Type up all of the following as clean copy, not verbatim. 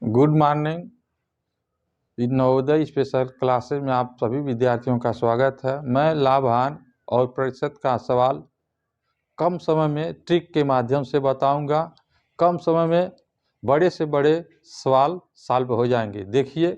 Good morning. Navodaya special classes में आप सभी विद्यार्थियों का स्वागत है। मैं लाभांश और प्रतिशत का सवाल कम समय में ट्रिक के माध्यम से बताऊंगा। कम समय में बड़े से बड़े सवाल सॉल्व हो जाएंगे। देखिए,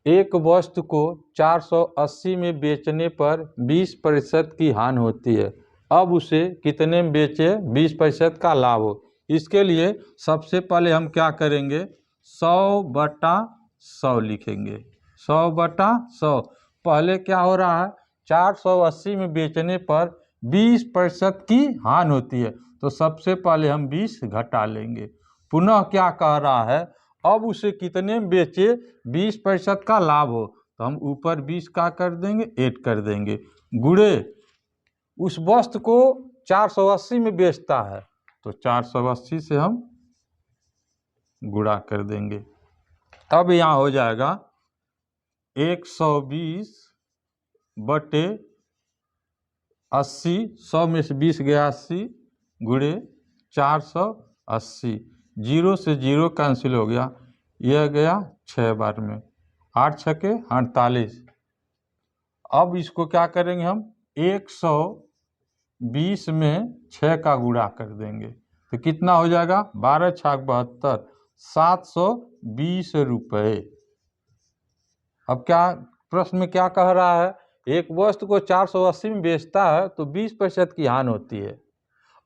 एक वस्तु को 480 में बेचने पर 20% की हानि होती है। अब उसे कितने में बेचे 20% का लाभ हो। इसके लिए सबसे पहले हम क्या करेंगे, 100/100 लिखेंगे। 100/100 पहले क्या हो रहा है, 480 में बेचने पर 20% की हानि होती है, तो सबसे पहले हम 20 घटा लेंगे। पुनः क्या कह रहा है, अब उसे कितने में बेचे 20% का लाभ हो, तो हम ऊपर 20 का कर देंगे, 8 कर देंगे, गुणे उस वस्तु को 480 में बेचता है, तो 480 से हम गुणा कर देंगे। अब यहाँ हो जाएगा 120/80, 100 में से 20 गया 80, गुणे 480, 0 से 0 कैंसिल हो गया, यह गया 6 बार में, 8 छके 48। अब इसको क्या करेंगे हम, 120 में 6 का गुणा कर देंगे, तो कितना हो जाएगा, 12 छक 72, 720 रुपये। अब क्या प्रश्न में क्या कह रहा है, एक वस्तु को 480 में बेचता है तो 20% की हानि होती है।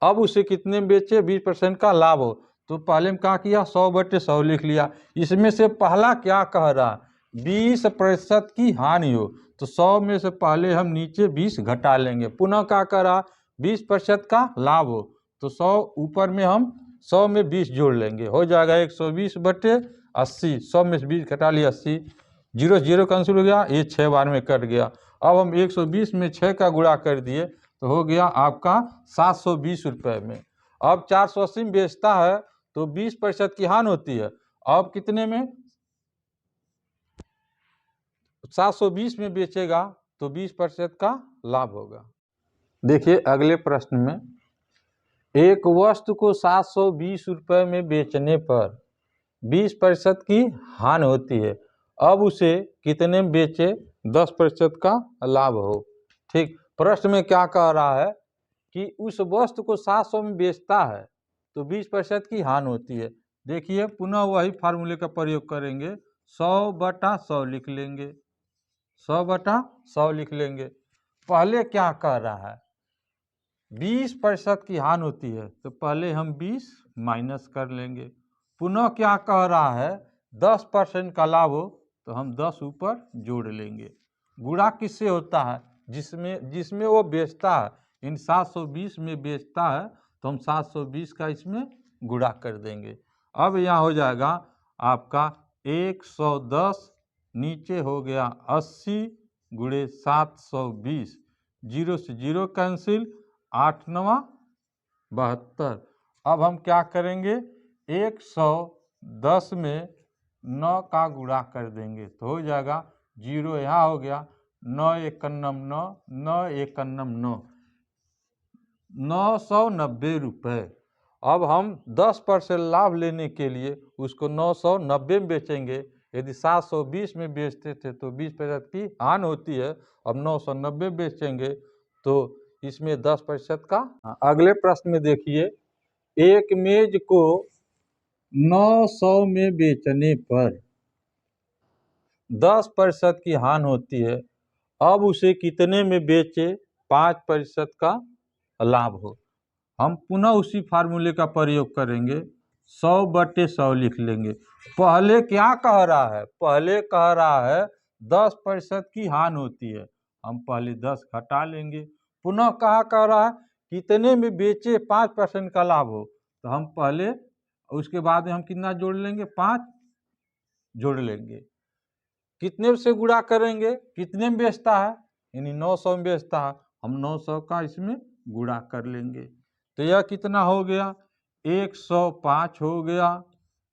अब उसे कितने में बेचे, 20% का लाभ हो, तो पहले में क्या किया, 100/100 लिख लिया। इसमें से पहला क्या कह रहा, 20% की हानि हो, तो 100 में से पहले हम नीचे 20 घटा लेंगे। पुनः क्या करा, 20% का लाभ हो, तो 100 ऊपर में हम 100 में 20 जोड़ लेंगे, हो जाएगा 120/80। 100 में से 20 घटा लिया 80, 0 0 कैंसिल हो गया, ये 6 बार में कट गया। अब हम 120 में 6 का गुणा कर दिए, तो हो गया आपका 720 रुपये में। अब 480 में बेचता है तो 20% की हानि होती है, अब कितने में, 720 में बेचेगा तो 20% का लाभ होगा। देखिए अगले प्रश्न में, एक वस्तु को 720 रुपये में बेचने पर 20% की हानि होती है, अब उसे कितने में बेचे 10% का लाभ हो। ठीक, प्रश्न में क्या कह रहा है कि उस वस्तु को 700 में बेचता है तो 20% की हानि होती है। देखिए पुनः वही फार्मूले का प्रयोग करेंगे, 100/100 लिख लेंगे, 100/100 लिख लेंगे। पहले क्या कह रहा है, 20% की हानि होती है, तो पहले हम 20 माइनस कर लेंगे। पुनः क्या कह रहा है, 10% का लाभ हो, तो हम 10 ऊपर जोड़ लेंगे। गुणा किससे होता है, जिसमें वो बेचता है, इन 720 में बेचता है, तो हम 720 का इसमें गुणा कर देंगे। अब यहाँ हो जाएगा आपका 110, नीचे हो गया 80 गुणे 720, 0 से 0 कैंसिल, 8 9 72। अब हम क्या करेंगे, 110 में 9 का गुणा कर देंगे, तो हो जाएगा 0 यहाँ हो गया, 9 एकन्नम 9, 9 एकन्नम 9, 990 रुपये। अब हम 10% लाभ लेने के लिए उसको 990 में बेचेंगे। यदि 720 में बेचते थे तो 20% की हानि होती है, अब 990 बेचेंगे तो इसमें 10% का। अगले प्रश्न में देखिए, एक मेज को 900 में बेचने पर 10% की हानि होती है, अब उसे कितने में बेचे 5% का लाभ हो। हम पुनः उसी फार्मूले का प्रयोग करेंगे, 100/100 लिख लेंगे। पहले क्या कह रहा है, पहले कह रहा है 10% की हानि होती है, हम पहले 10 घटा लेंगे। पुनः कहा कह रहा है कितने में बेचे 5% का लाभ हो, तो हम पहले उसके बाद में हम कितना जोड़ लेंगे, 5 जोड़ लेंगे। कितने से गुणा करेंगे, कितने में बेचता है, यानी 900 में बेचता है, हम 900 का इसमें गुणा कर लेंगे, तो यह कितना हो गया, 105 हो गया,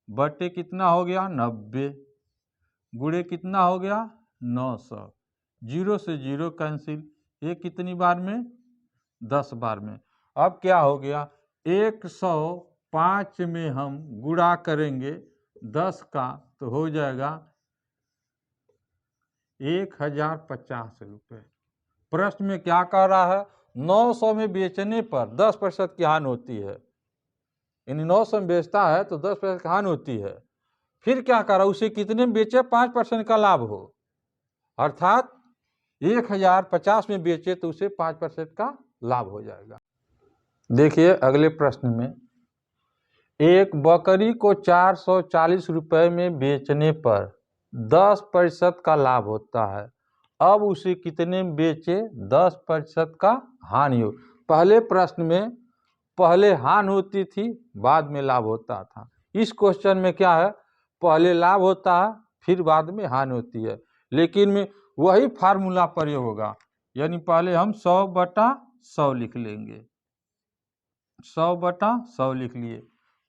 बटे कितना हो गया 90, गुणे कितना हो गया 900, 0 से 0 कैंसिल, ये कितनी बार में, 10 बार में। अब क्या हो गया, 105 में हम गुणा करेंगे 10 का तो हो जाएगा 1050 रुपये। प्रश्न में क्या कह रहा है, 900 में बेचने पर 10% की हानि होती है, यानी 900 में बेचता है तो 10% की हानि होती है। फिर क्या कर रहा है, उसे कितने में बेचे, 5% का लाभ हो, अर्थात 1050 में बेचे तो उसे 5% का लाभ हो जाएगा। देखिए अगले प्रश्न में, एक बकरी को 440 रुपये में बेचने पर 10% का लाभ होता है, अब उसे कितने में बेचे, 10% का हानि हो। पहले प्रश्न में पहले हानि होती थी, बाद में लाभ होता था। इस क्वेश्चन में क्या है, पहले लाभ होता है फिर बाद में हानि होती है, लेकिन में वही फार्मूला प्रयोग होगा, यानी पहले हम 100/100 लिख लेंगे। 100/100 लिख लिए।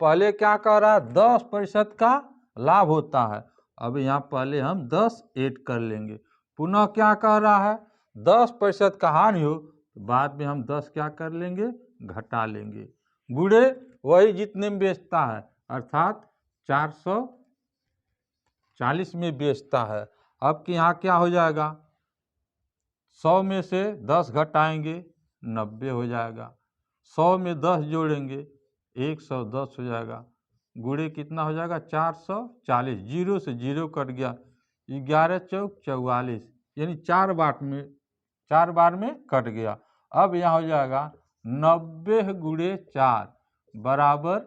पहले क्या कह रहा है, 10% का लाभ होता है, अब यहाँ पहले हम 10 ऐड कर लेंगे। पुनः क्या कह रहा है, 10% का हानि हो, बाद में हम 10 क्या कर लेंगे, घटा लेंगे। गुड़े वही जितने में बेचता है, अर्थात 440 में बेचता है। अब कि यहाँ क्या हो जाएगा, 100 में से 10 घटाएंगे 90 हो जाएगा, 100 में 10 जोड़ेंगे 110 हो जाएगा। गुणे कितना हो जाएगा, 440, जीरो से जीरो कट गया, 11 चौक 44, यानी 4 बार में कट गया। अब यहाँ हो जाएगा 90 गुणे 4 बराबर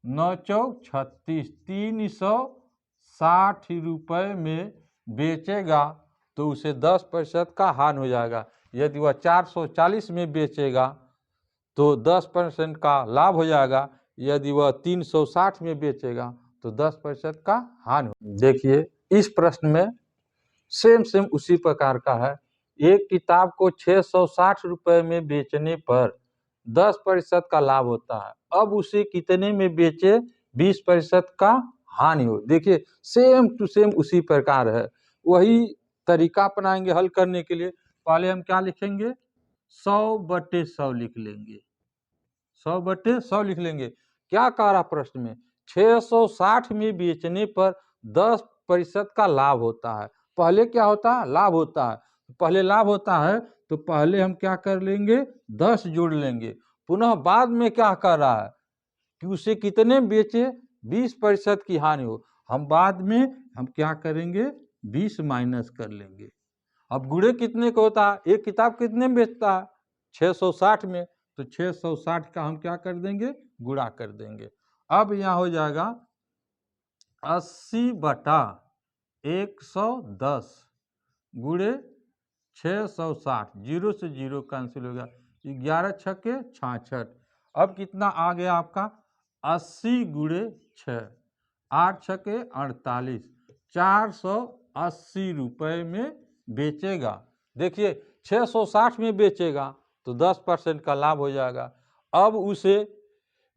9 चौक 36, 360 रुपये में बेचेगा तो उसे 10% का हानि हो जाएगा। यदि वह 440 में बेचेगा तो 10% का लाभ हो जाएगा, यदि वह 360 में बेचेगा तो 10% का हानि हो। देखिए इस प्रश्न में सेम उसी प्रकार का है। एक किताब को 660 रुपये में बेचने पर 10% का लाभ होता है, अब उसे कितने में बेचे, 20% का हानि हो। देखिए सेम टू सेम उसी प्रकार है, वही तरीका अपनाएंगे हल करने के लिए। पहले हम क्या लिखेंगे, 100/100 लिख लेंगे, 100/100 लिख लेंगे। क्या कह रहा प्रश्न में, 660 में बेचने पर 10% का लाभ होता है। पहले क्या होता है, लाभ होता है, पहले लाभ होता है तो पहले हम क्या कर लेंगे, 10 जोड़ लेंगे। पुनः बाद में क्या कर रहा है कि उसे कितने बेचे, 20% की हानि हो, हम बाद में हम क्या करेंगे, 20 माइनस कर लेंगे। अब गुणे कितने का होता है, एक किताब कितने में बेचता है, 660 में, तो 660 का हम क्या कर देंगे, गुणा कर देंगे। अब यहाँ हो जाएगा 80/110 गुणे 660, जीरो से जीरो कैंसिल हो गया, 11 छक्के 66। अब कितना आ गया आपका, 80 गुणे 6, 8 छक्के 48, 480 रुपये में बेचेगा। देखिए 660 में बेचेगा तो 10% का लाभ हो जाएगा। अब उसे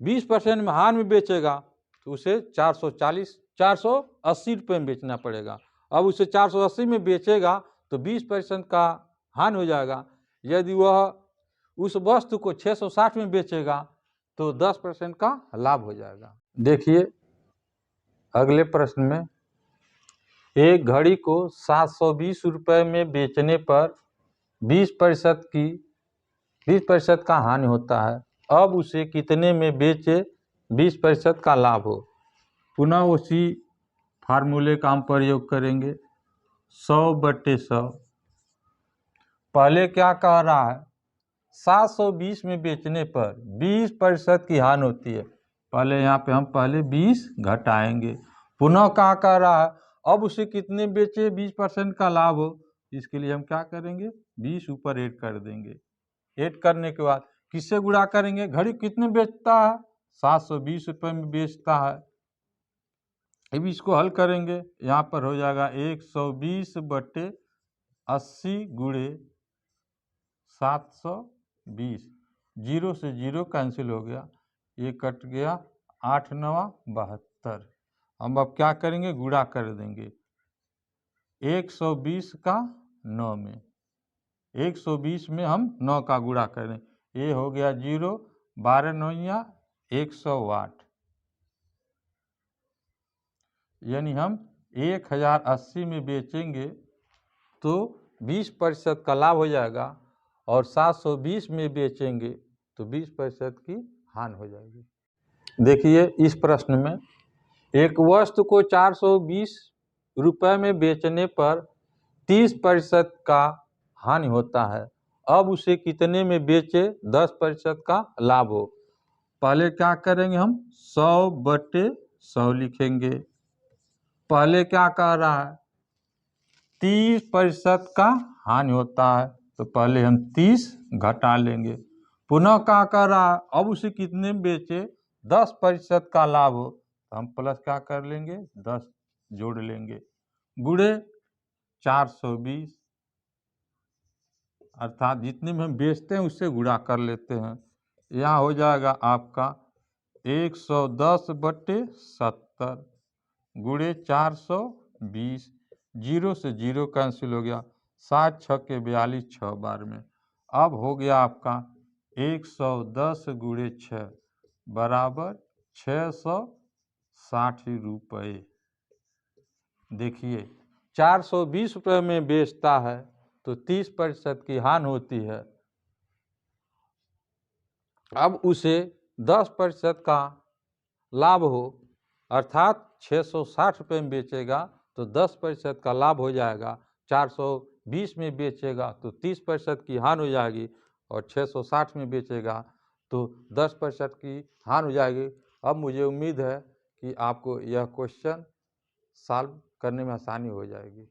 20% में हानि में बेचेगा तो उसे 480 रुपये में बेचना पड़ेगा। अब उसे 480 में बेचेगा तो 20% का हानि हो जाएगा। यदि वह उस वस्तु को 660 में बेचेगा तो 10% का लाभ हो जाएगा। देखिए अगले प्रश्न में, एक घड़ी को 720 रुपये में बेचने पर 20% का हानि होता है, अब उसे कितने में बेचे, 20% का लाभ हो। पुनः उसी फार्मूले का हम प्रयोग करेंगे, 100/100। पहले क्या कह रहा है, 720 में बेचने पर 20% की हानि होती है, पहले यहाँ पे हम पहले 20 घटाएंगे। पुनः क्या कह रहा है, अब उसे कितने बेचे, 20% का लाभ हो, इसके लिए हम क्या करेंगे, 20 ऊपर ऐड कर देंगे। ऐड करने के बाद किससे गुणा करेंगे, घड़ी कितने बेचता है, 720 रुपये में बेचता है। अब इसको हल करेंगे, यहाँ पर हो जाएगा 120/80 गुणे 720, जीरो से जीरो कैंसिल हो गया, ये कट गया, 8 9 72। हम अब क्या करेंगे, गुणा कर देंगे 120 का 9 में, 120 में हम 9 का गुणा करें, ये हो गया 0, 12 9 108। यानी हम 1080 में बेचेंगे तो 20% का लाभ हो जाएगा, और 720 में बेचेंगे तो 20% की हानि हो जाएगी। देखिए इस प्रश्न में एक वस्तु को 420 रुपये में बेचने पर 30% का हानि होता है, अब उसे कितने में बेचे 10% का लाभ हो। पहले क्या करेंगे, हम 100/100 लिखेंगे। पहले क्या कह रहा है, 30% का हानि होता है, तो पहले हम 30 घटा लेंगे। पुनः क्या कर रहा है, अब उसे कितने में बेचे 10% का लाभ हो, तो हम प्लस क्या कर लेंगे, 10 जोड़ लेंगे, गुणे 420, अर्थात जितने में हम बेचते हैं उससे गुणा कर लेते हैं। यहाँ हो जाएगा आपका 110/70 गुणे 420, 0 से 0 कैंसिल हो गया, 7 छक्के 42 6 बार में। अब हो गया आपका 110 गुणे 6 बराबर 660 रुपये। देखिए 420 रुपये में बेचता है तो 30% की हानि होती है, अब उसे 10% का लाभ हो, अर्थात 660 रुपये में बेचेगा तो 10% का लाभ हो जाएगा, 420 में बेचेगा तो 30% की हानि हो जाएगी, और 660 में बेचेगा तो 10% की हानि हो जाएगी। अब मुझे उम्मीद है कि आपको यह क्वेश्चन सॉल्व करने में आसानी हो जाएगी।